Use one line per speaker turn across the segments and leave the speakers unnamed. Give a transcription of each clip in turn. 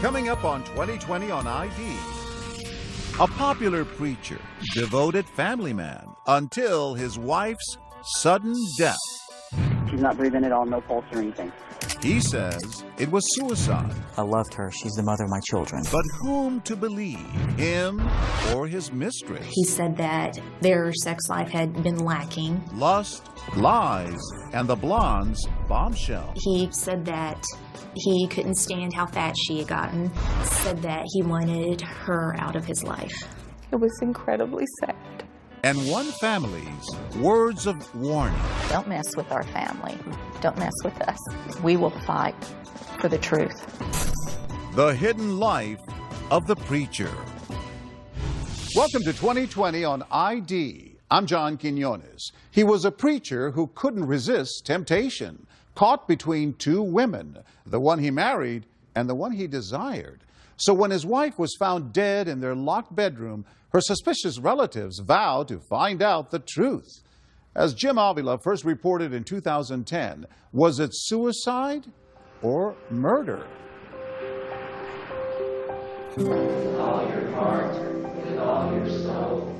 Coming up on 2020 on ID. A popular preacher, devoted family man, until his wife's sudden death.
She's not breathing at all, no pulse or anything.
He says it was suicide.
I loved her. She's the mother of my children.
But whom to believe, him or his mistress?
He said that their sex life had been lacking.
Lust, lies, and the blonde's bombshell.
He said that he couldn't stand how fat she had gotten. Said that he wanted her out of his life.
It was incredibly sad.
And one family's words of warning.
Don't mess with our family. Don't mess with us. We will fight for the truth.
The hidden life of the preacher. Welcome to 2020 on ID. I'm John Quinones. He was a preacher who couldn't resist temptation, caught between two women, the one he married and the one he desired. So when his wife was found dead in their locked bedroom, her suspicious relatives vowed to find out the truth. As Jim Avila first reported in 2010, was it suicide or murder?
With all your heart, with all your soul.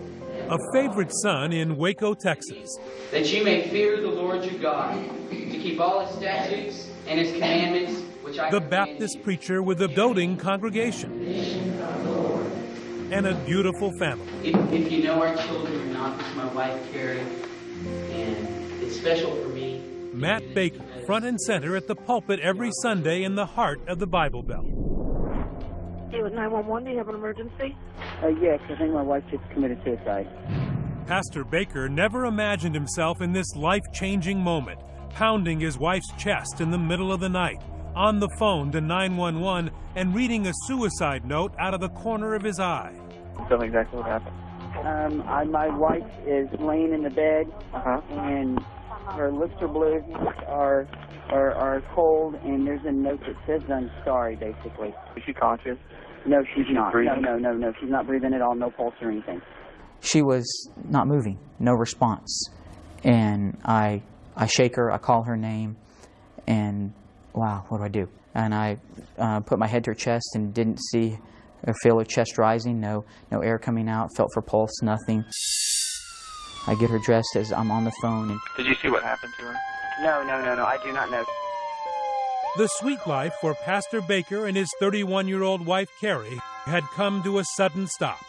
A favorite son in Waco, Texas.
That you may fear the Lord your God, to keep all his statutes and his commandments, which I
The
command
Baptist
you.
preacher with a doting congregation. And a beautiful family.
If you know our children or not, this is my wife, Carrie, and it's special for me.
Matt Baker, front and center at the pulpit every Sunday in the heart of the Bible Belt.
Hey, with 911, do you have an emergency?
Yes, I think my wife just committed suicide.
Pastor Baker never imagined himself in this life-changing moment, pounding his wife's chest in the middle of the night, on the phone to 911, and reading a suicide note out of the corner of his eye.
Tell me exactly what happened.
My wife is laying in the bed, and her lips are blue, are cold, and there's a note that says I'm sorry, basically.
Is she conscious?
No, she's not.
breathing?
No, she's not breathing at all, no pulse or anything.
She was not moving, no response. And I shake her, I call her name, and wow, what do I do? And I put my head to her chest and didn't see or feel her chest rising, no air coming out, felt for pulse, nothing. I get her dressed as I'm on the phone. And
Did you see what happened to her?
No, I do not know.
The sweet life for Pastor Baker and his 31-year-old wife, Carrie, had come to a sudden stop.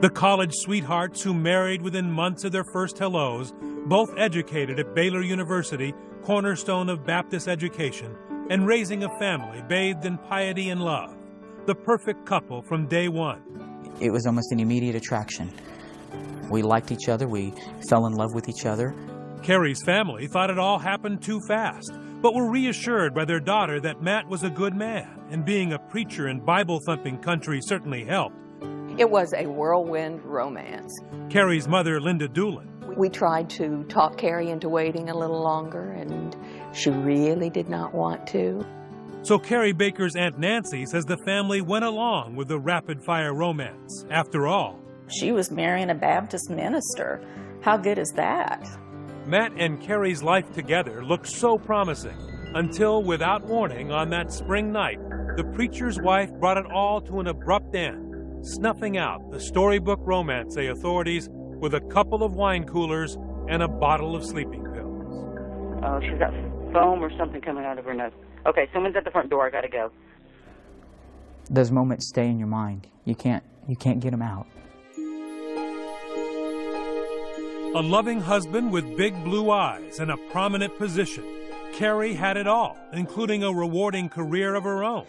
The college sweethearts who married within months of their first hellos, both educated at Baylor University, cornerstone of Baptist education, and raising a family bathed in piety and love. The perfect couple from day one.
it was almost an immediate attraction. We liked each other, we fell in love with each other.
Carrie's family thought it all happened too fast, but were reassured by their daughter that Matt was a good man, and being a preacher in Bible-thumping country certainly helped.
It was a whirlwind romance.
Carrie's mother, Linda Doolin.
We tried to talk Carrie into waiting a little longer, and she really did not want to.
So Carrie Baker's Aunt Nancy says the family went along with the rapid-fire romance. After all,
she was marrying a Baptist minister. How good is that?
Matt and Carrie's life together looked so promising until, without warning, on that spring night, the preacher's wife brought it all to an abrupt end, snuffing out the storybook romance, say authorities, with a couple of wine coolers and a bottle of sleeping pills.
Oh, she's got foam or something coming out of her nose. Okay, someone's at the front door. I gotta go.
Those moments stay in your mind. You can't get them out.
A loving husband with big blue eyes and a prominent position. Carrie had it all, including a rewarding career of her own.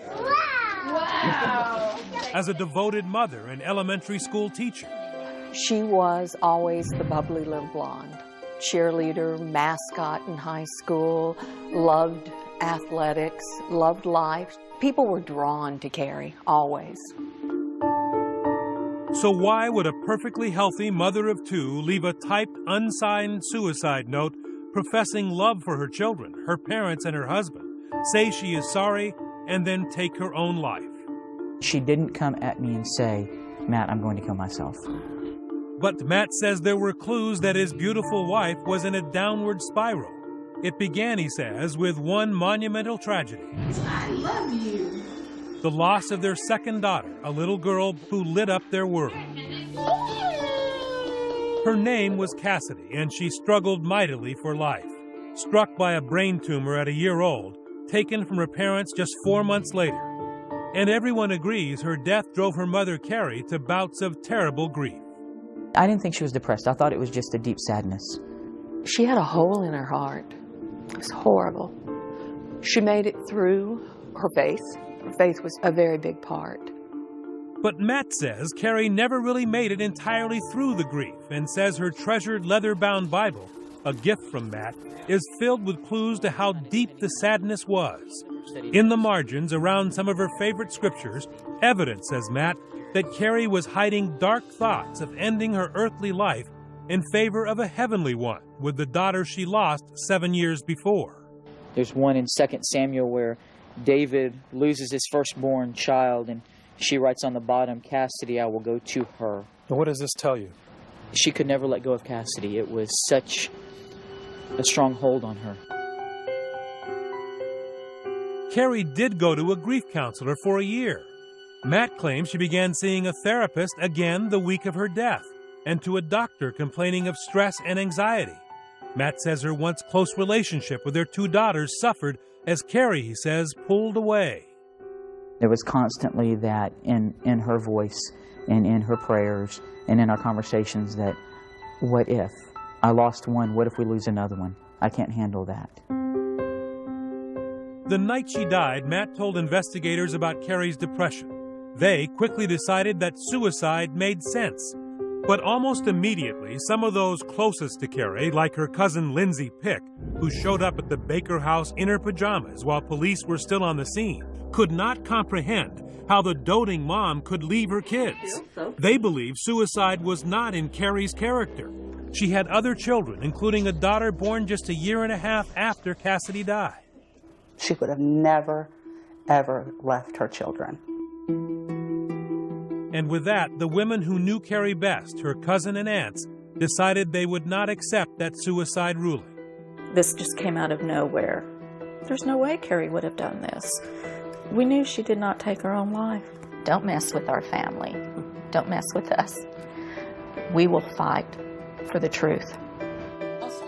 Wow!
As a devoted mother and elementary school teacher.
She was always the bubbly little blonde. Cheerleader, mascot in high school, loved athletics, loved life. People were drawn to Carrie, always.
So why would a perfectly healthy mother of two leave a typed, unsigned suicide note professing love for her children, her parents, and her husband, say she is sorry, and then take her own life?
She didn't come at me and say, "Matt, I'm going to kill myself."
But Matt says there were clues that his beautiful wife was in a downward spiral. It began, he says, with one monumental tragedy.
I love you.
The loss of their second daughter, a little girl who lit up their world. Her name was Cassidy, and she struggled mightily for life. Struck by a brain tumor at a year old, taken from her parents just 4 months later. And everyone agrees her death drove her mother, Carrie, to bouts of terrible grief.
I didn't think she was depressed. I thought it was just a deep sadness.
She had a hole in her heart. It was horrible. She made it through her faith. Her faith was a very big part.
But Matt says Carrie never really made it entirely through the grief and says her treasured leather-bound Bible, a gift from Matt, is filled with clues to how deep the sadness was. In the margins around some of her favorite scriptures, evidence, says Matt, that Carrie was hiding dark thoughts of ending her earthly life in favor of a heavenly one with the daughter she lost 7 years before.
There's one in 2 Samuel where David loses his firstborn child, and she writes on the bottom, Cassidy, I will go to her.
Now, what does this tell you?
She could never let go of Cassidy. It was such a strong hold on her.
Carrie did go to a grief counselor for a year. Matt claims she began seeing a therapist again the week of her death, and to a doctor complaining of stress and anxiety. Matt says her once close relationship with their 2 daughters suffered as Carrie, he says, pulled away.
There was constantly that in her voice and in her prayers and in our conversations that, what if? I lost one, what if we lose another one? I can't handle that.
The night she died, Matt told investigators about Carrie's depression. They quickly decided that suicide made sense. But almost immediately, some of those closest to Carrie, like her cousin Lindsay Pick, who showed up at the Baker house in her pajamas while police were still on the scene, could not comprehend how the doting mom could leave her kids. They believed suicide was not in Carrie's character. She had other children, including a daughter born just a year and a half after Cassidy died.
She would have never, ever left her children.
And with that, the women who knew Carrie best, her cousin and aunts, decided they would not accept that suicide ruling.
This just came out of nowhere. There's no way Carrie would have done this. We knew she did not take her own life.
Don't mess with our family. Don't mess with us. We will fight for the truth.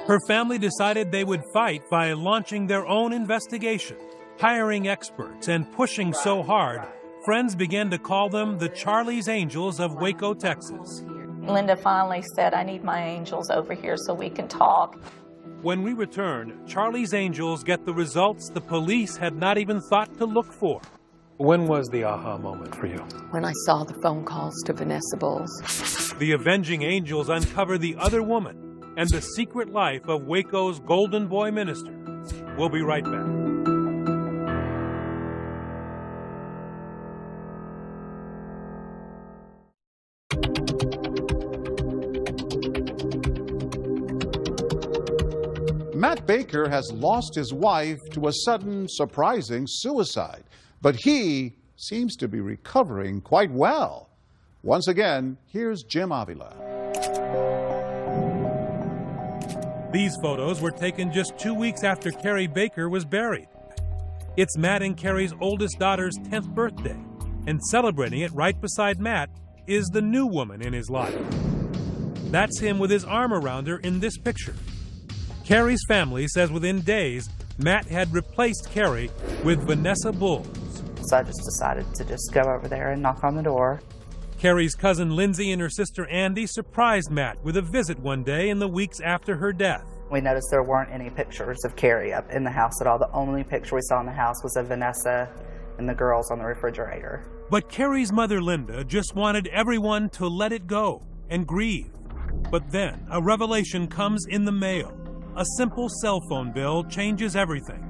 Her family decided they would fight by launching their own investigation, hiring experts, and pushing so hard, friends began to call them the Charlie's Angels of Waco, Texas.
Linda finally said, I need my angels over here so we can talk.
When we return, Charlie's Angels get the results the police had not even thought to look for.
When was the aha moment for you?
When I saw the phone calls to Vanessa Bowles.
The Avenging Angels uncover the other woman and the secret life of Waco's Golden Boy minister. We'll be right back.
Matt Baker has lost his wife to a sudden, surprising suicide, but he seems to be recovering quite well. Once again, here's Jim Avila.
These photos were taken just 2 weeks after Carrie Baker was buried. It's Matt and Carrie's oldest daughter's 10th birthday, and celebrating it right beside Matt is the new woman in his life. That's him with his arm around her in this picture. Carrie's family says within days, Matt had replaced Carrie with Vanessa Bowles.
So I just decided to just go over there and knock on the door.
Carrie's cousin Lindsay and her sister Andy surprised Matt with a visit one day in the weeks after her death.
We noticed there weren't any pictures of Carrie up in the house at all. The only picture we saw in the house was of Vanessa and the girls on the refrigerator.
But Carrie's mother Linda just wanted everyone to let it go and grieve. But then a revelation comes in the mail. A simple cell phone bill changes everything.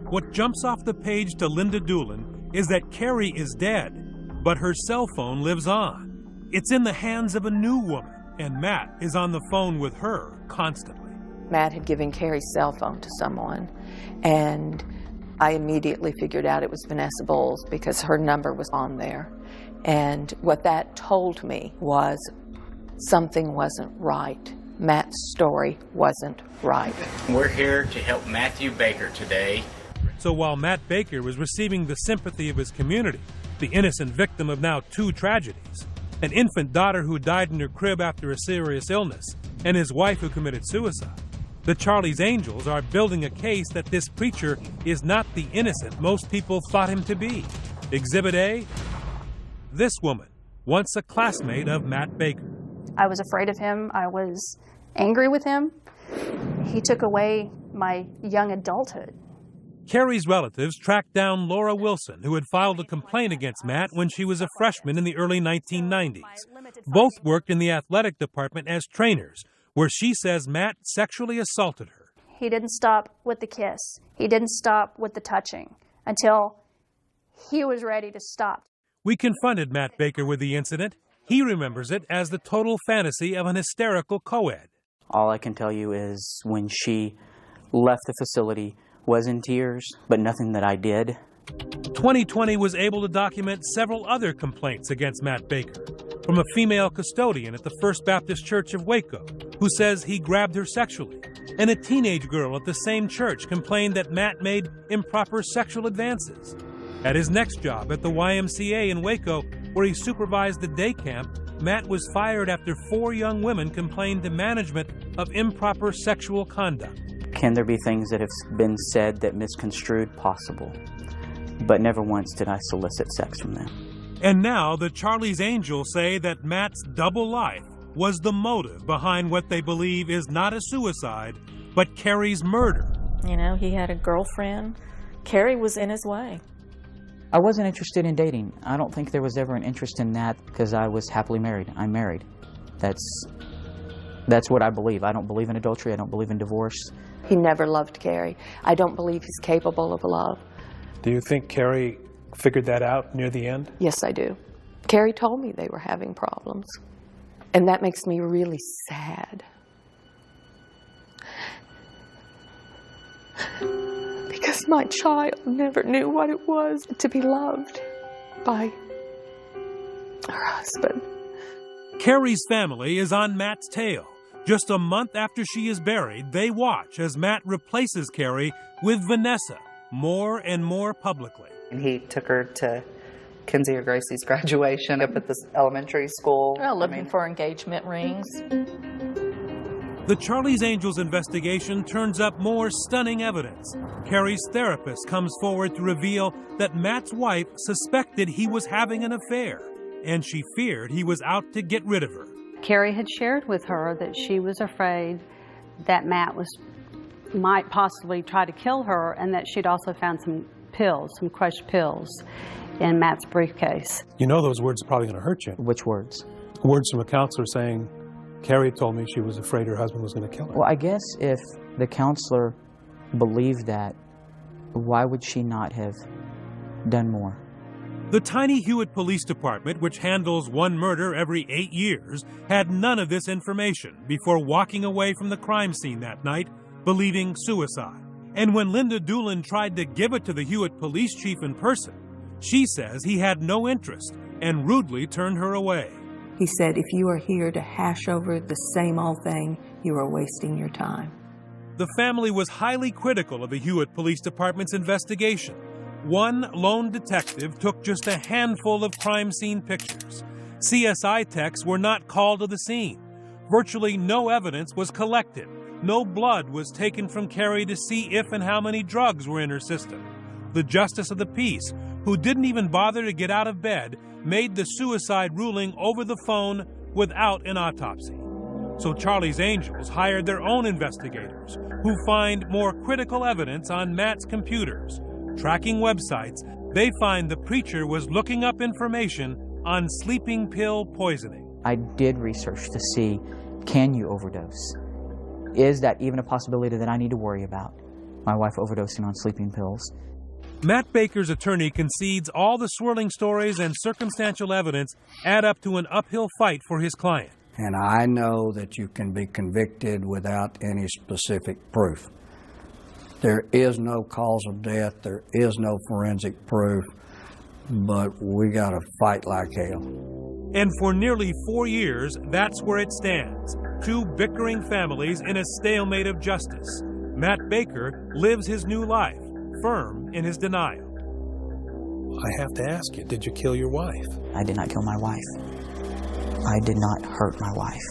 What jumps off the page to Linda Doolin is that Carrie is dead, but her cell phone lives on. It's in the hands of a new woman, and Matt is on the phone with her constantly.
Matt had given Carrie's cell phone to someone, and I immediately figured out it was Vanessa Bowles because her number was on there. And what that told me was something wasn't right. Matt's story wasn't right.
We're here to help Matthew Baker today.
So while Matt Baker was receiving the sympathy of his community, the innocent victim of now 2 tragedies, an infant daughter who died in her crib after a serious illness, and his wife who committed suicide, the Charlie's Angels are building a case that this preacher is not the innocent most people thought him to be. Exhibit A, this woman, once a classmate of Matt Baker.
I was afraid of him. I was angry with him. He took away my young adulthood.
Carrie's relatives tracked down Laura Wilson, who had filed a complaint against Matt when she was a freshman in the early 1990s. Both worked in the athletic department as trainers, where she says Matt sexually assaulted her.
He didn't stop with the kiss. He didn't stop with the touching until he was ready to stop.
We confronted Matt Baker with the incident. He remembers it as the total fantasy of an hysterical co-ed.
All I can tell you is when she left the facility, was in tears, but nothing that I did.
2020 was able to document several other complaints against Matt Baker, from a female custodian at the First Baptist Church of Waco, who says he grabbed her sexually, and a teenage girl at the same church complained that Matt made improper sexual advances. At his next job at the YMCA in Waco, where he supervised the day camp, Matt was fired after 4 young women complained to management of improper sexual conduct.
Can there be things that have been said that misconstrued? Possible. But never once did I solicit sex from them.
And now the Charlie's Angels say that Matt's double life was the motive behind what they believe is not a suicide, but Carrie's murder.
You know, he had a girlfriend. Carrie was in his way.
I wasn't interested in dating. I don't think there was ever an interest in that because I was happily married. I'm married. That's what I believe. I don't believe in adultery. I don't believe in divorce.
He never loved Carrie. I don't believe he's capable of love.
Do you think Carrie figured that out near the end?
Yes, I do. Carrie told me they were having problems. And that makes me really sad. Because my child never knew what it was to be loved by her husband.
Carrie's family is on Matt's tail. Just a month after she is buried, they watch as Matt replaces Carrie with Vanessa more and more publicly.
And he took her to Kinsey or Gracie's graduation up at this elementary school.
Well, looking for engagement rings.
The Charlie's Angels investigation turns up more stunning evidence. Carrie's therapist comes forward to reveal that Matt's wife suspected he was having an affair, and she feared he was out to get rid of her.
Carrie had shared with her that she was afraid that Matt might possibly try to kill her, and that she'd also found some crushed pills in Matt's briefcase.
You know those words are probably going to hurt you.
Which words?
Words from a counselor saying, Carrie told me she was afraid her husband was going to kill her.
Well, I guess if the counselor believed that, why would she not have done more?
The tiny Hewitt Police Department, which handles one murder every 8 years, had none of this information before walking away from the crime scene that night, believing suicide. And when Linda Doolin tried to give it to the Hewitt police chief in person, she says he had no interest and rudely turned her away.
He said, if you are here to hash over the same old thing, you are wasting your time.
The family was highly critical of the Hewitt Police Department's investigation. One lone detective took just a handful of crime scene pictures. CSI techs were not called to the scene. Virtually no evidence was collected. No blood was taken from Carrie to see if and how many drugs were in her system. The justice of the peace, who didn't even bother to get out of bed, made the suicide ruling over the phone without an autopsy. So Charlie's Angels hired their own investigators, who find more critical evidence on Matt's computers. Tracking websites, they find the preacher was looking up information on sleeping pill poisoning.
I did research to see, can you overdose? Is that even a possibility that I need to worry about? My wife overdosing on sleeping pills.
Matt Baker's attorney concedes all the swirling stories and circumstantial evidence add up to an uphill fight for his client.
And I know that you can be convicted without any specific proof. There is no cause of death, there is no forensic proof, but we gotta fight like hell.
And for nearly 4 years, that's where it stands. Two bickering families in a stalemate of justice. Matt Baker lives his new life, firm in his denial.
I have to ask you, did you kill your wife?
I did not kill my wife. I did not hurt my wife.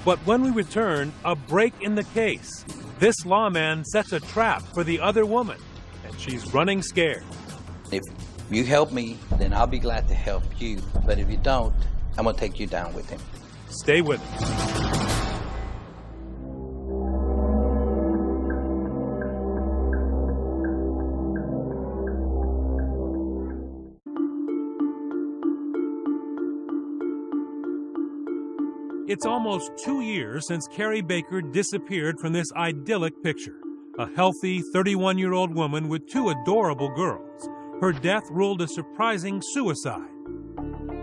But when we return, a break in the case. This lawman sets a trap for the other woman, and she's running scared.
If you help me, then I'll be glad to help you. But if you don't, I'm going to take you down with him.
Stay with us. It's almost 2 years since Carrie Baker disappeared from this idyllic picture. A healthy 31-year-old woman with two adorable girls. Her death ruled a surprising suicide.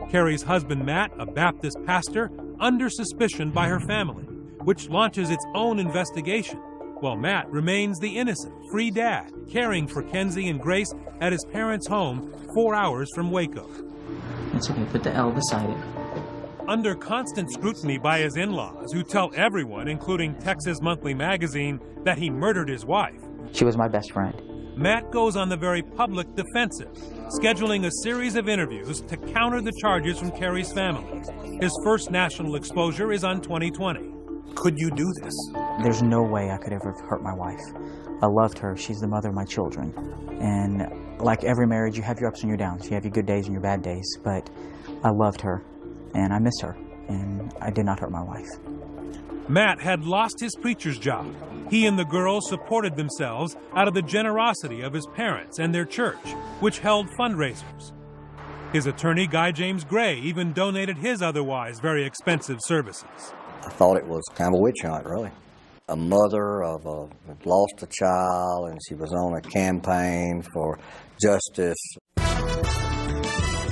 Carrie's husband, Matt, a Baptist pastor, under suspicion by her family, which launches its own investigation, while Matt remains the innocent, free dad, caring for Kenzie and Grace at his parents' home 4 hours from Waco.
It's okay, put the L beside it.
Under constant scrutiny by his in-laws, who tell everyone, including Texas Monthly Magazine, that he murdered his wife.
She was my best friend.
Matt goes on the very public defensive, scheduling a series of interviews to counter the charges from Carrie's family. His first national exposure is on 2020.
Could you do this?
There's no way I could ever hurt my wife. I loved her. She's the mother of my children. And like every marriage, you have your ups and your downs. You have your good days and your bad days. But I loved her, and I miss her, and I did not hurt my wife.
Matt had lost his preacher's job. He and the girls supported themselves out of the generosity of his parents and their church, which held fundraisers. His attorney, Guy James Gray, even donated his otherwise very expensive services.
I thought it was kind of a witch hunt, really. A mother had lost a child, and she was on a campaign for justice.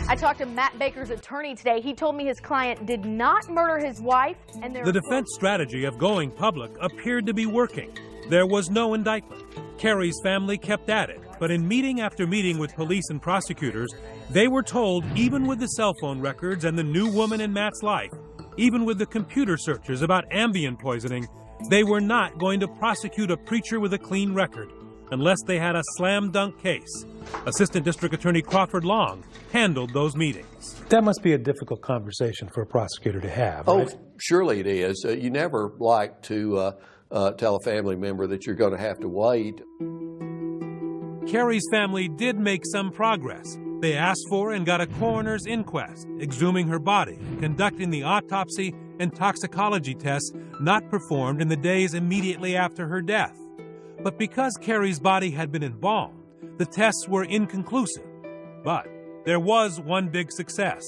I talked to Matt Baker's attorney today. He told me his client did not murder his wife. And
the defense strategy of going public appeared to be working. There was no indictment. Carrie's family kept at it, but in meeting after meeting with police and prosecutors, they were told, even with the cell phone records and the new woman in Matt's life, even with the computer searches about Ambien poisoning, they were not going to prosecute a preacher with a clean record unless they had a slam-dunk case. Assistant District Attorney Crawford Long handled those meetings.
That must be a difficult conversation for a prosecutor to have,
Oh,
right?
surely it is. You never like to tell a family member that you're going to have to wait.
Carrie's family did make some progress. They asked for and got a coroner's inquest, exhuming her body, conducting the autopsy and toxicology tests not performed in the days immediately after her death. But because Carrie's body had been embalmed, the tests were inconclusive. But there was one big success.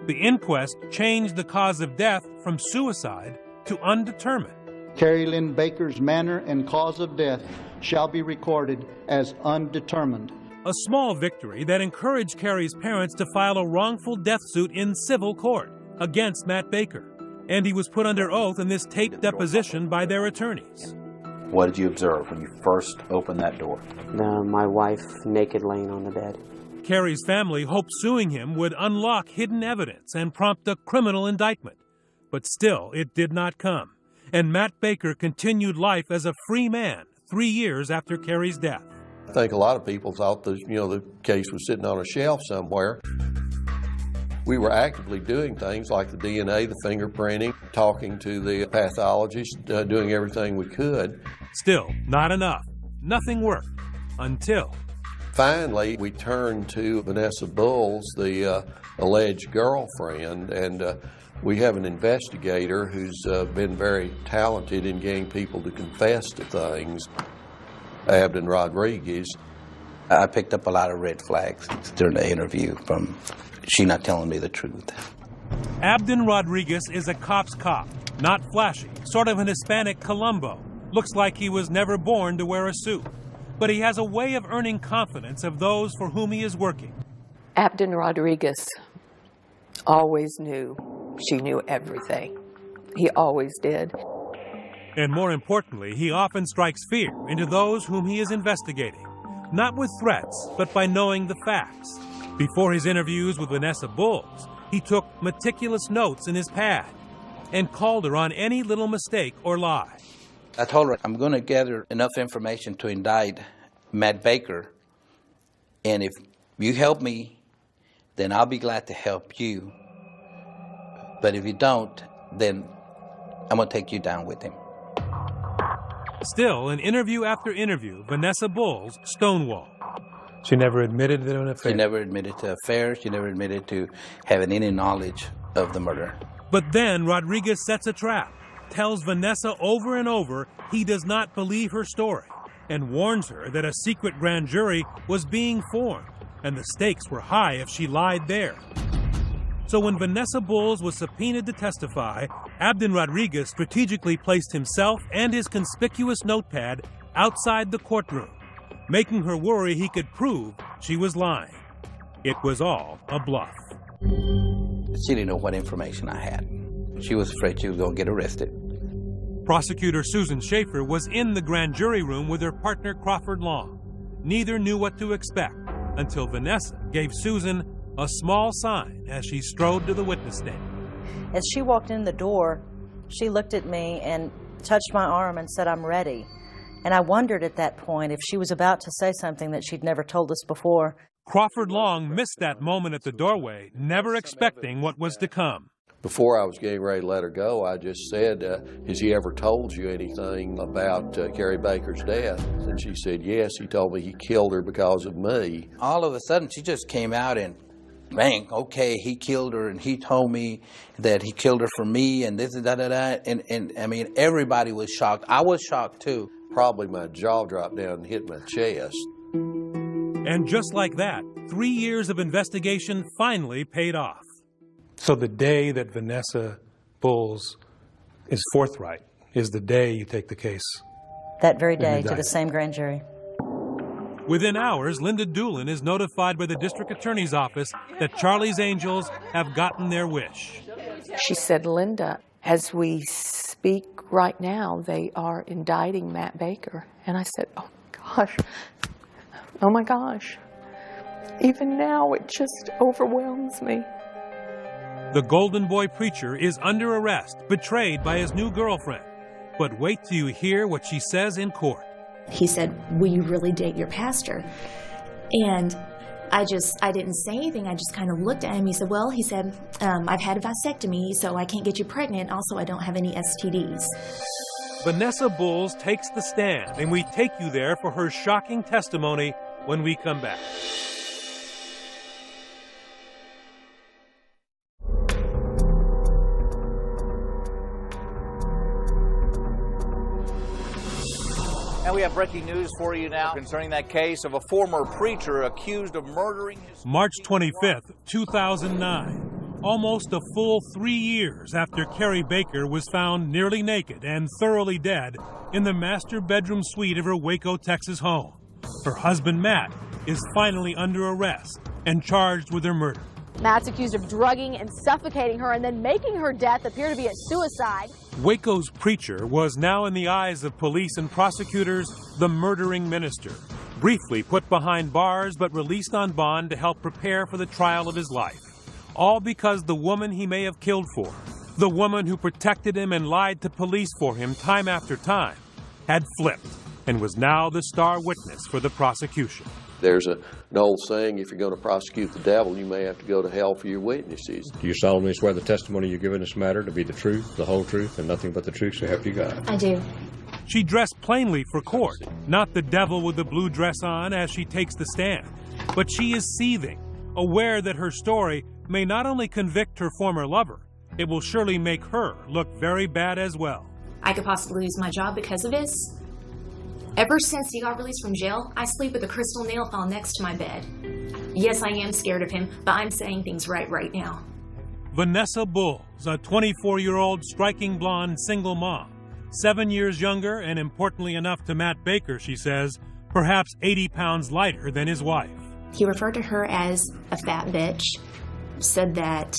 The inquest changed the cause of death from suicide to undetermined.
Carrie Lynn Baker's manner and cause of death shall be recorded as undetermined.
A small victory that encouraged Carrie's parents to file a wrongful death suit in civil court against Matt Baker. And he was put under oath in this taped deposition by their attorneys.
What did you observe when you first opened that door?
My wife naked laying on the bed.
Carrie's family hoped suing him would unlock hidden evidence and prompt a criminal indictment. But still, it did not come. And Matt Baker continued life as a free man 3 years after Carrie's death.
I think a lot of people thought the case was sitting on a shelf somewhere. We were actively doing things like the DNA, the fingerprinting, talking to the pathologist, doing everything we could.
Still, not enough. Nothing worked. Until
finally, we turned to Vanessa Bowles, the alleged girlfriend, and we have an investigator who's been very talented in getting people to confess to things. Abden Rodriguez.
I picked up a lot of red flags during the interview from she not telling me the truth.
Abden Rodriguez is a cop's cop, not flashy, sort of an Hispanic Columbo. Looks like he was never born to wear a suit. But he has a way of earning confidence of those for whom he is working.
Abden Rodriguez always knew she knew everything. He always did.
And more importantly, he often strikes fear into those whom he is investigating. Not with threats, but by knowing the facts. Before his interviews with Vanessa Bowles, he took meticulous notes in his pad. and called her on any little mistake or lie.
I told her I'm going to gather enough information to indict Matt Baker, and if you help me, then I'll be glad to help you. But if you don't, then I'm going to take you down with him.
Still, in interview after interview, Vanessa Bowles stonewalled.
She never admitted to an affair?
She never admitted to affairs. She never admitted to having any knowledge of the murder.
But then Rodriguez sets a trap, tells Vanessa over and over he does not believe her story, and warns her that a secret grand jury was being formed, and the stakes were high if she lied there. So when Vanessa Bowles was subpoenaed to testify, Abdon Rodriguez strategically placed himself and his conspicuous notepad outside the courtroom, making her worry he could prove she was lying. It was all a bluff.
She didn't know what information I had. She was afraid she was going to get arrested.
Prosecutor Susan Schaefer was in the grand jury room with her partner Crawford Long. Neither knew what to expect until Vanessa gave Susan a small sign as she strode to the witness stand.
As she walked in the door, she looked at me and touched my arm and said, "I'm ready." And I wondered at that point if she was about to say something that she'd never told us before.
Crawford Long missed that moment at the doorway, never expecting what was to come.
Before I was getting ready to let her go, I just said, has he ever told you anything about Carrie Baker's death? And she said, yes, he told me he killed her because of me.
All of a sudden, she just came out and bang, okay, he killed her, and he told me that he killed her for me, and this and da-da-da. And I mean, everybody was shocked. I was shocked, too.
Probably my jaw dropped down and hit my chest.
And just like that, 3 years of investigation finally paid off.
So the day that Vanessa Bowles is forthright is the day you take the case?
That very day to the same grand jury.
Within hours, Linda Doolin is notified by the district attorney's office that Charlie's Angels have gotten their wish.
She said, "Linda, as we speak right now, they are indicting Matt Baker." And I said, "Oh gosh, oh my gosh." Even now, it just overwhelms me.
The Golden Boy preacher is under arrest, betrayed by his new girlfriend. But wait till you hear what she says in court.
He said, "Will you really date your pastor?" And I didn't say anything. I just kind of looked at him. He said, "Well," he said, "I've had a vasectomy, so I can't get you pregnant. Also, I don't have any STDs."
Vanessa Bowles takes the stand, and we take you there for her shocking testimony when we come back.
And we have breaking news for you now concerning that case of a former preacher accused of murdering his...
March 25th, 2009. Almost a full 3 years after Carrie Baker was found nearly naked and thoroughly dead in the master bedroom suite of her Waco, Texas home. Her husband, Matt, is finally under arrest and charged with her murder.
Matt's accused of drugging and suffocating her and then making her death appear to be a suicide.
Waco's preacher was now in the eyes of police and prosecutors the murdering minister, briefly put behind bars but released on bond to help prepare for the trial of his life. All because the woman he may have killed for, the woman who protected him and lied to police for him time after time, had flipped and was now the star witness for the prosecution.
There's an old saying, if you're going to prosecute the devil, you may have to go to hell for your witnesses.
Do you solemnly swear the testimony you give in this matter to be the truth, the whole truth, and nothing but the truth, so help you God?
I do.
She dressed plainly for court, not the devil with the blue dress on as she takes the stand. But she is seething, aware that her story may not only convict her former lover, it will surely make her look very bad as well.
I could possibly lose my job because of this. Ever since he got released from jail, I sleep with a crystal nail file next to my bed. Yes, I am scared of him, but I'm saying things right now.
Vanessa Bowles, a 24-year-old striking blonde single mom, 7 years younger and importantly enough to Matt Baker, she says, perhaps 80 pounds lighter than his wife.
He referred to her as a fat bitch, said that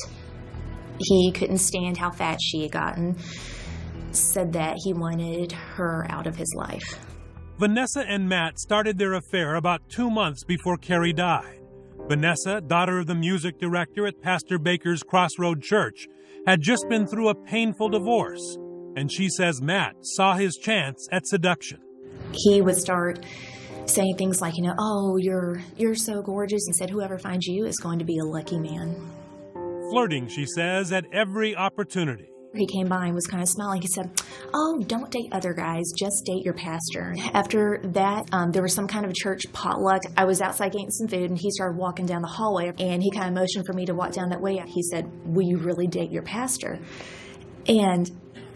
he couldn't stand how fat she had gotten, said that he wanted her out of his life.
Vanessa and Matt started their affair about 2 months before Carrie died. Vanessa, daughter of the music director at Pastor Baker's Crossroad Church, had just been through a painful divorce, and she says Matt saw his chance at seduction.
He would start saying things like, oh, you're so gorgeous. He said, whoever finds you is going to be a lucky man.
Flirting, she says, at every opportunity.
He came by and was kind of smiling. He said, oh, don't date other guys, just date your pastor. After that, there was some kind of church potluck. I was outside getting some food, and he started walking down the hallway, and he kind of motioned for me to walk down that way. He said, will you really date your pastor? And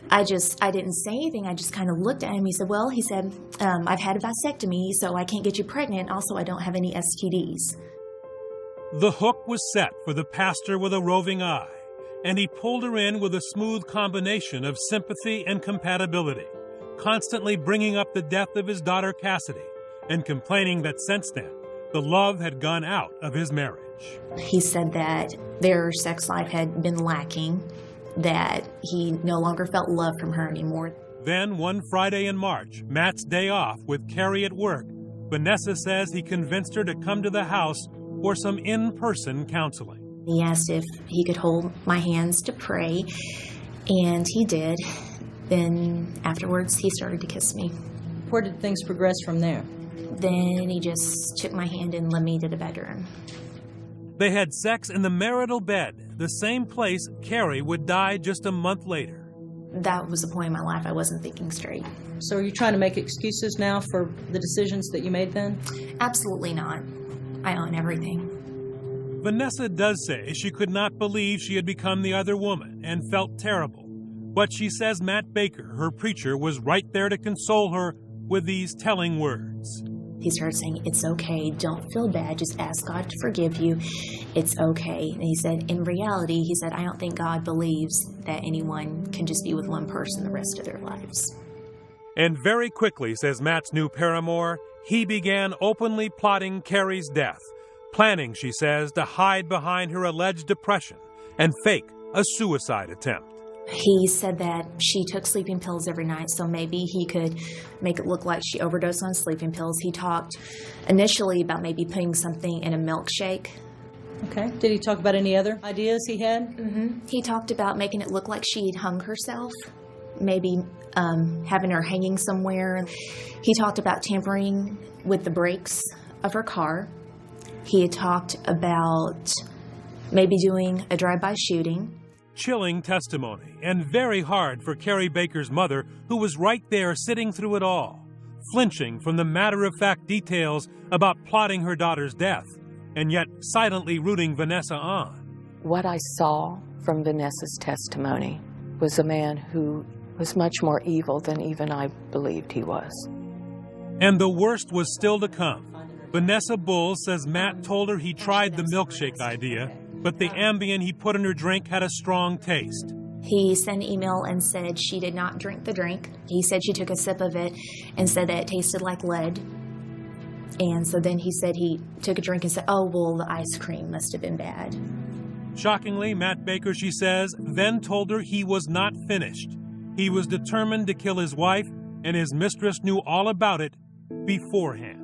I didn't say anything. I just kind of looked at him. He said, well, I've had a vasectomy, so I can't get you pregnant. Also, I don't have any STDs.
The hook was set for the pastor with a roving eye, and he pulled her in with a smooth combination of sympathy and compatibility, constantly bringing up the death of his daughter Cassidy and complaining that since then, the love had gone out of his marriage.
He said that their sex life had been lacking, that he no longer felt love from her anymore.
Then, one Friday in March, Matt's day off with Carrie at work, Vanessa says he convinced her to come to the house for some in-person counseling.
He asked if he could hold my hands to pray, and he did. Then afterwards, he started to kiss me.
Where did things progress from there?
Then he just took my hand and led me to the bedroom.
They had sex in the marital bed, the same place Carrie would die just a month later.
That was the point in my life I wasn't thinking straight.
So are you trying to make excuses now for the decisions that you made then?
Absolutely not. I own everything.
Vanessa does say she could not believe she had become the other woman and felt terrible. But she says Matt Baker, her preacher, was right there to console her with these telling words.
He started saying, it's okay, don't feel bad, just ask God to forgive you, it's okay. And he said, in reality, he said, I don't think God believes that anyone can just be with one person the rest of their lives.
And very quickly, says Matt's new paramour, he began openly plotting Carrie's death, planning, she says, to hide behind her alleged depression and fake a suicide attempt.
He said that she took sleeping pills every night, so maybe he could make it look like she overdosed on sleeping pills. He talked initially about maybe putting something in a milkshake.
Okay. Did he talk about any other ideas he had?
Mm-hmm. He talked about making it look like she had hung herself, maybe having her hanging somewhere. He talked about tampering with the brakes of her car. He had talked about maybe doing a drive-by shooting.
Chilling testimony, and very hard for Carrie Baker's mother, who was right there sitting through it all, flinching from the matter-of-fact details about plotting her daughter's death, and yet silently rooting Vanessa on.
What I saw from Vanessa's testimony was a man who was much more evil than even I believed he was.
And the worst was still to come. Vanessa Bowles says Matt told her he tried the milkshake idea, but the Ambien he put in her drink had a strong taste.
He sent an email and said she did not drink the drink. He said she took a sip of it and said that it tasted like lead. And so then he said he took a drink and said, oh, well, the ice cream must have been bad.
Shockingly, Matt Baker, she says, then told her he was not finished. He was determined to kill his wife, and his mistress knew all about it beforehand.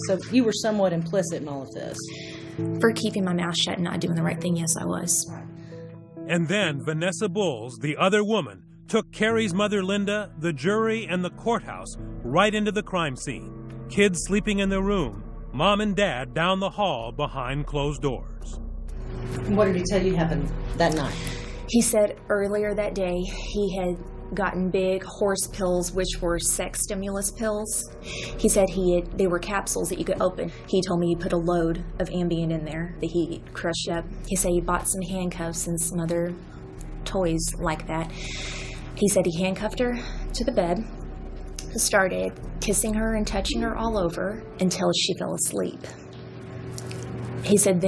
So you were somewhat implicit in all of this.
For keeping my mouth shut and not doing the right thing, yes, I was.
And then Vanessa Bowles, the other woman, took Carrie's mother Linda, the jury, and the courthouse right into the crime scene. Kids sleeping in their room, mom and dad down the hall behind closed doors.
What did he tell you happened that night?
He said earlier that day he had gotten big horse pills, which were sex stimulus pills. He said they were capsules that you could open. He told me he put a load of Ambien in there that he crushed up. He said he bought some handcuffs and some other toys like that. He said he handcuffed her to the bed, started kissing her and touching her all over until she fell asleep. He said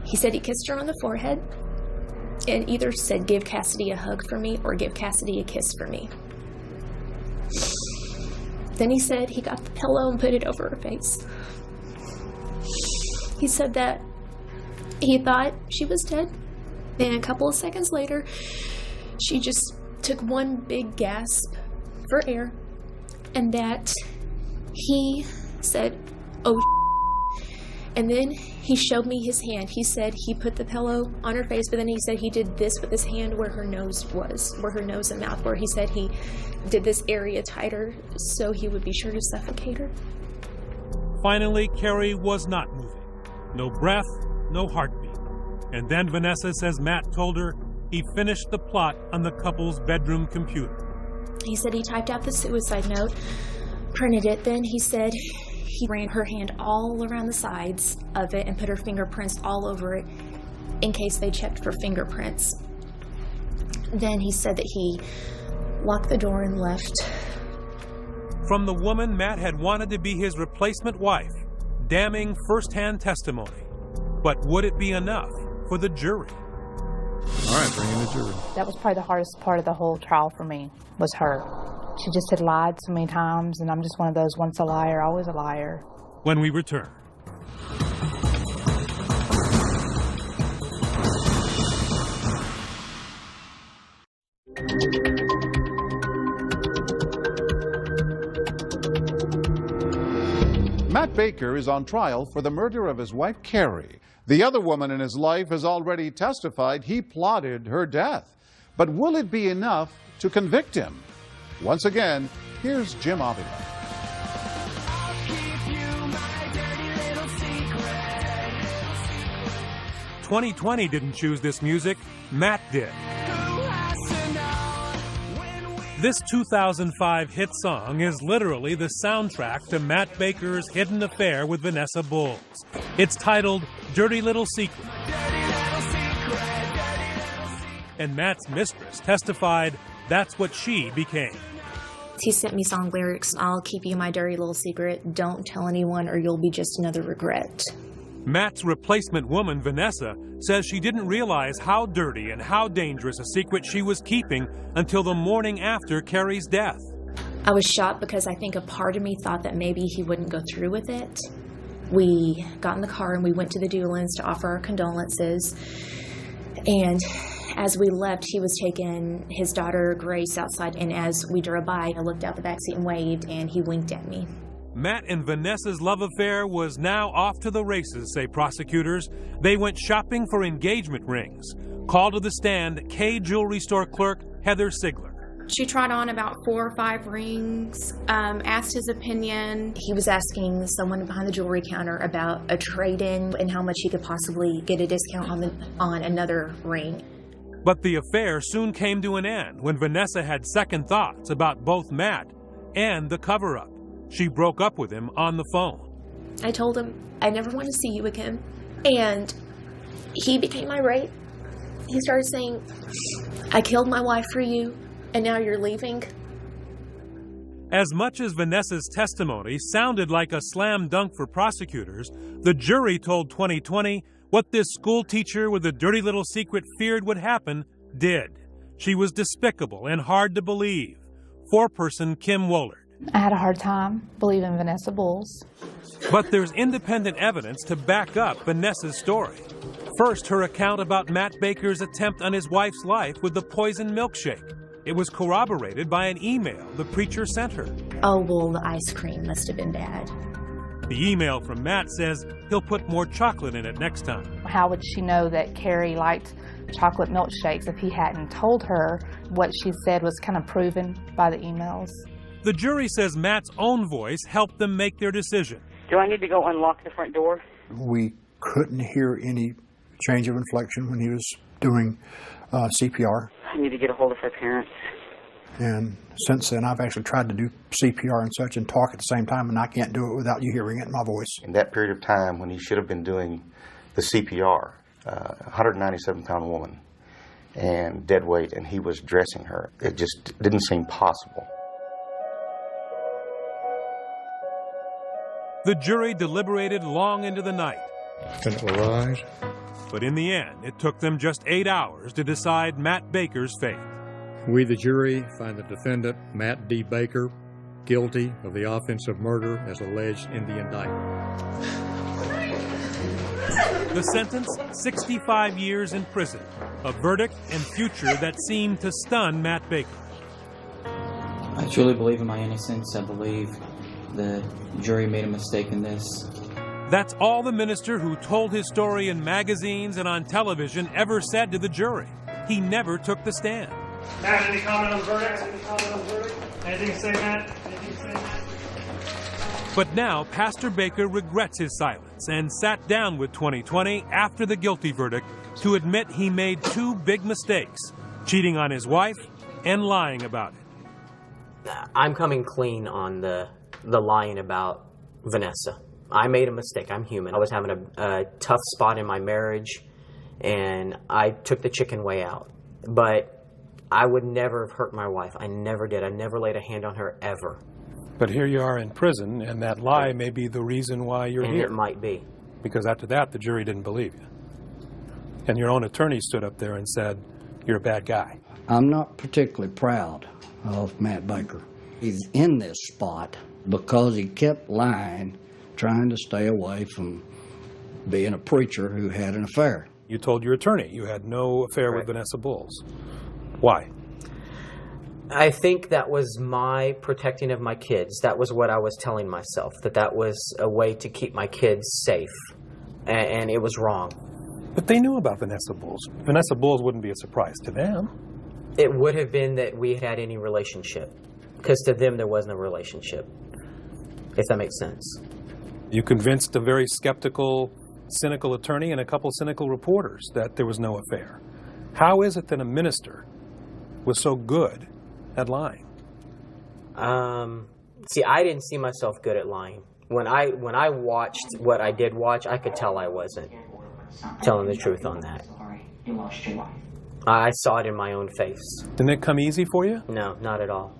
he kissed her on the forehead and either said, give Cassidy a hug for me or give Cassidy a kiss for me. Then he said he got the pillow and put it over her face. He said that he thought she was dead. Then a couple of seconds later, she just took one big gasp for air, and that he said, oh, And then he showed me his hand. He said he put the pillow on her face, but then he said he did this with his hand where her nose was, where her nose and mouth were. He said he did this area tighter so he would be sure to suffocate her.
Finally, Carrie was not moving. No breath, no heartbeat. And then Vanessa says Matt told her he finished the plot on the couple's bedroom computer.
He said he typed out the suicide note, printed it, then he said he ran her hand all around the sides of it and put her fingerprints all over it in case they checked for fingerprints. Then he said that he locked the door and left.
From the woman Matt had wanted to be his replacement wife, damning first-hand testimony. But would it be enough for the jury?
All right, bring in the jury.
That was probably the hardest part of the whole trial for me, was her. She just had lied so many times, and I'm just one of those, once a liar, always a liar.
When we return.
Matt Baker is on trial for the murder of his wife, Carrie. The other woman in his life has already testified he plotted her death. But will it be enough to convict him? Once again, here's Jim Avila.
"2020 didn't choose this music, Matt did. This 2005 hit song is literally the soundtrack to Matt Baker's hidden affair with Vanessa Bowles. It's titled Dirty Little Secret. And Matt's mistress testified that's what she became.
He sent me song lyrics, "I'll keep you my dirty little secret, don't tell anyone or you'll be just another regret."
Matt's replacement woman, Vanessa, says she didn't realize how dirty and how dangerous a secret she was keeping until the morning after Carrie's death.
I was shocked because I think a part of me thought that maybe he wouldn't go through with it. We got in the car and we went to the Doolins to offer our condolences. And as we left, he was taking his daughter Grace outside, and as we drove by, I looked out the backseat and waved, and he winked at me.
Matt and Vanessa's love affair was now off to the races, say prosecutors. They went shopping for engagement rings. Called to the stand, K jewelry store clerk Heather Sigler.
She tried on about 4 or 5 rings, asked his opinion. He was asking someone behind the jewelry counter about a trade-in and how much he could possibly get a discount on another ring.
But the affair soon came to an end when Vanessa had second thoughts about both Matt and the cover-up. She broke up with him on the phone.
I told him I never want to see you again, and he became irate. He started saying, "I killed my wife for you, and now you're leaving."
As much as Vanessa's testimony sounded like a slam dunk for prosecutors, the jury told 2020 what this school teacher with a dirty little secret feared would happen did. She was despicable and hard to believe. Foreperson Kim Wohlert.
I had a hard time believing Vanessa Bowles.
But there's independent evidence to back up Vanessa's story. First, her account about Matt Baker's attempt on his wife's life with the poison milkshake. It was corroborated by an email the preacher sent her.
Oh, well, the ice cream must have been bad.
The email from Matt says he'll put more chocolate in it next time.
How would she know that Carrie liked chocolate milkshakes if he hadn't told her? What she said was kind of proven by the emails.
The jury says Matt's own voice helped them make their decision.
Do I need to go unlock the front door?
We couldn't hear any change of inflection when he was doing CPR.
I need to get a hold of her parents.
And since then, I've actually tried to do CPR and such and talk at the same time, and I can't do it without you hearing it in my voice.
In that period of time when he should have been doing the CPR, 197-pound woman and dead weight, and he was dressing her, it just didn't seem possible.
The jury deliberated long into the night.
And it will rise.
But in the end, it took them just 8 hours to decide Matt Baker's fate.
We, the jury, find the defendant, Matt D. Baker, guilty of the offense of murder as alleged in the indictment.
The sentence, 65 years in prison, a verdict and future that seemed to stun Matt Baker.
I truly believe in my innocence. I believe the jury made a mistake in this.
That's all the minister who told his story in magazines and on television ever said to the jury. He never took the stand.
Matt, any comment on the verdict? Anything to say, Matt?
But now, Pastor Baker regrets his silence and sat down with 2020 after the guilty verdict to admit he made two big mistakes, cheating on his wife and lying about it.
I'm coming clean on the lying about Vanessa. I made a mistake. I'm human. I was having a tough spot in my marriage, and I took the chicken way out. But I would never have hurt my wife. I never did. I never laid a hand on her, ever.
But here you are in prison, and that lie may be the reason why you're
and
here.
It might be.
Because after that, the jury didn't believe you. And your own attorney stood up there and said, you're a bad guy.
I'm not particularly proud of Matt Baker. He's in this spot because he kept lying, trying to stay away from being a preacher who had an affair.
You told your attorney you had no affair with Vanessa Bowles. Why?
I think that was my protecting of my kids. That was what I was telling myself, that was a way to keep my kids safe. And it was wrong.
But they knew about Vanessa Bowles. Vanessa Bowles wouldn't be a surprise to them.
It would have been that we had any relationship. Because to them, there was no relationship. If that makes sense.
You convinced a very skeptical, cynical attorney and a couple cynical reporters that there was no affair. How is it that a minister was so good at lying?
See, I didn't see myself good at lying. When I watched what I did watch, I could tell I wasn't telling the truth on that. I saw it in my own face.
Didn't it come easy for you?
No, not at all.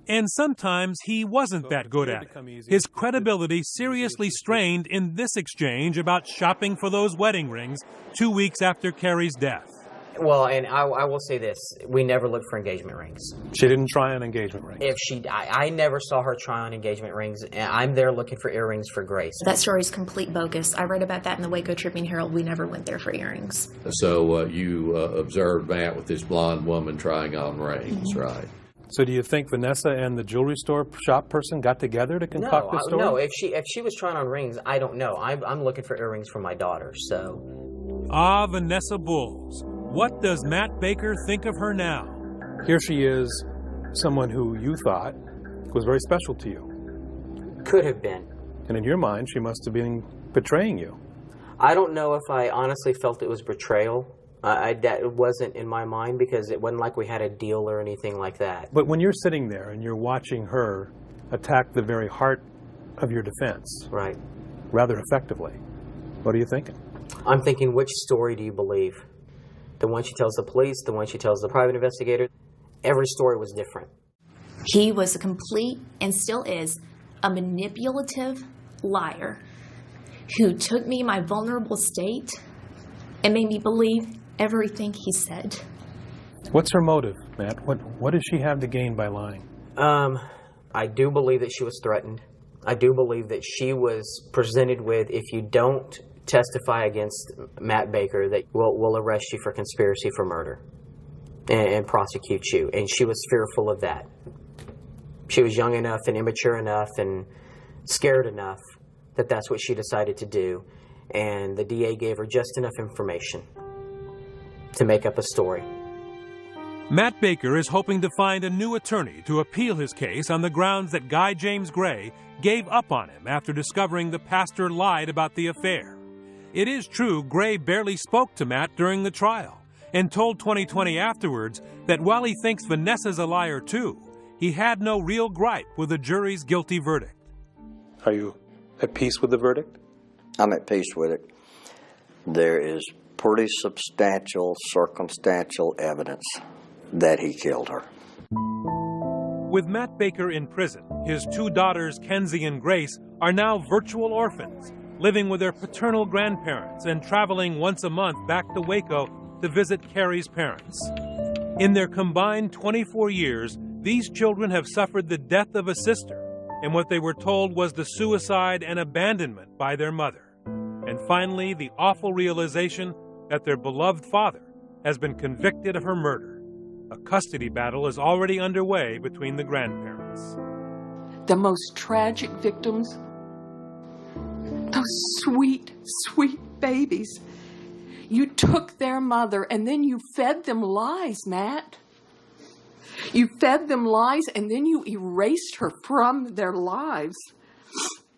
And sometimes he wasn't that good at it. His credibility seriously strained in this exchange about shopping for those wedding rings 2 weeks after Carrie's death.
Well, and I will say this. We never looked for engagement rings.
She didn't try on engagement rings?
I never saw her try on engagement rings. And I'm there looking for earrings for Grace.
That story's complete bogus. I read about that in the Waco Tribune Herald. We never went there for earrings.
So you observed Matt with this blonde woman trying on rings, right?
So do you think Vanessa and the jewelry store shop person got together to concoct this story?
No, if she was trying on rings, I don't know. I'm looking for earrings for my daughter, so.
Vanessa Bowles. What does Matt Baker think of her now?
Here she is, someone who you thought was very special to you.
Could have been.
And in your mind, she must have been betraying you.
I don't know if I honestly felt it was betrayal. That wasn't in my mind because it wasn't like we had a deal or anything like that.
But when you're sitting there and you're watching her attack the very heart of your defense,
right,
rather effectively, what are you thinking?
I'm thinking, which story do you believe? The one she tells the police, the one she tells the private investigator? Every story was different.
He was a complete, and still is, a manipulative liar who took me, my vulnerable state, and made me believe everything he said.
What's her motive, Matt? What does she have to gain by lying?
I do believe that she was threatened. I do believe that she was presented with, if you don't testify against Matt Baker, that we'll arrest you for conspiracy for murder and prosecute you. And she was fearful of that. She was young enough and immature enough and scared enough that that's what she decided to do. And the DA gave her just enough information to make up a story.
Matt Baker is hoping to find a new attorney to appeal his case on the grounds that Guy James Gray gave up on him after discovering the pastor lied about the affair. It is true Gray barely spoke to Matt during the trial and told 2020 afterwards that while he thinks Vanessa's a liar too, he had no real gripe with the jury's guilty verdict.
Are you at peace with the verdict?
I'm at peace with it. There is pretty substantial circumstantial evidence that he killed her.
With Matt Baker in prison, his two daughters, Kenzie and Grace, are now virtual orphans, living with their paternal grandparents and traveling once a month back to Waco to visit Carrie's parents. In their combined 24 years, these children have suffered the death of a sister and what they were told was the suicide and abandonment by their mother. And finally, the awful realization that their beloved father has been convicted of her murder. A custody battle is already underway between the grandparents.
The most tragic victims, Those sweet, sweet babies. You took their mother and then you fed them lies, Matt. You fed them lies and then you erased her from their lives.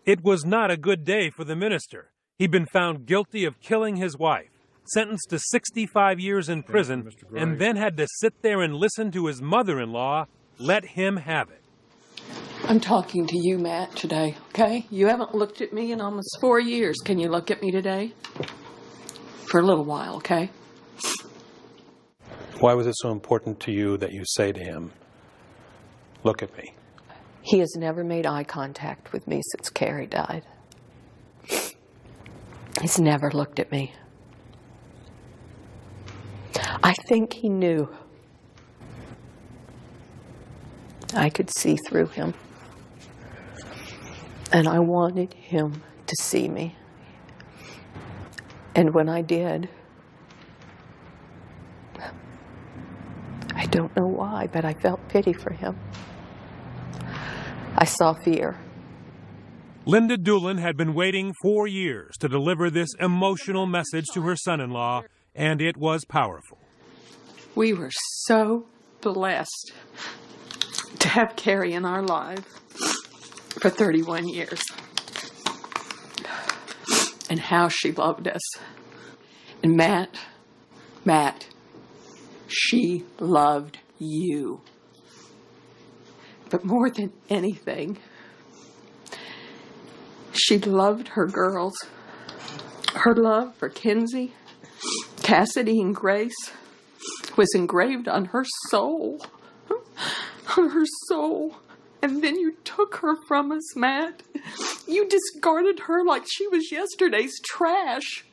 It was not a good day for the minister. He'd been found guilty of killing his wife, sentenced to 65 years in prison, and then had to sit there and listen to his mother-in-law let him have it.
I'm talking to you, Matt, today, okay? You haven't looked at me in almost 4 years. Can you look at me today? For a little while, okay?
Why was it so important to you that you say to him, look at me?
He has never made eye contact with me since Carrie died. He's never looked at me. I think he knew I could see through him. And I wanted him to see me. And when I did, I don't know why, but I felt pity for him. I saw fear.
Linda Doolin had been waiting 4 years to deliver this emotional message to her son-in-law, and it was powerful.
We were so blessed to have Carrie in our lives for 31 years. And how she loved us. And Matt, she loved you. But more than anything, she loved her girls. Her love for Kinsey, Cassidy, and Grace was engraved on her soul. On her soul. And then you took her from us, Matt. You discarded her like she was yesterday's trash.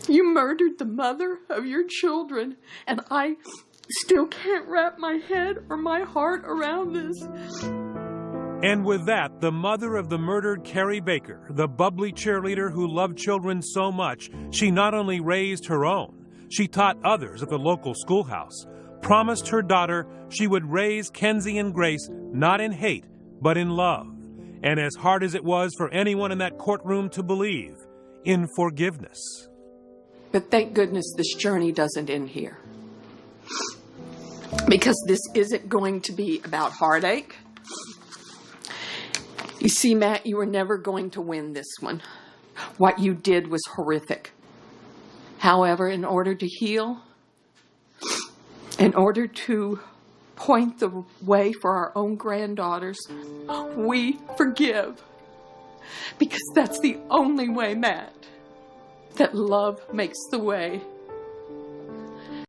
You murdered the mother of your children, and I still can't wrap my head or my heart around this.
And with that, the mother of the murdered Carrie Baker, the bubbly cheerleader who loved children so much, she not only raised her own, she taught others at the local schoolhouse, promised her daughter she would raise Kenzie and Grace not in hate, but in love. And as hard as it was for anyone in that courtroom to believe, in forgiveness.
But thank goodness this journey doesn't end here. Because this isn't going to be about heartache. You see, Matt, you were never going to win this one. What you did was horrific. However, in order to heal, in order to point the way for our own granddaughters, we forgive. Because that's the only way, Matt, that love makes the way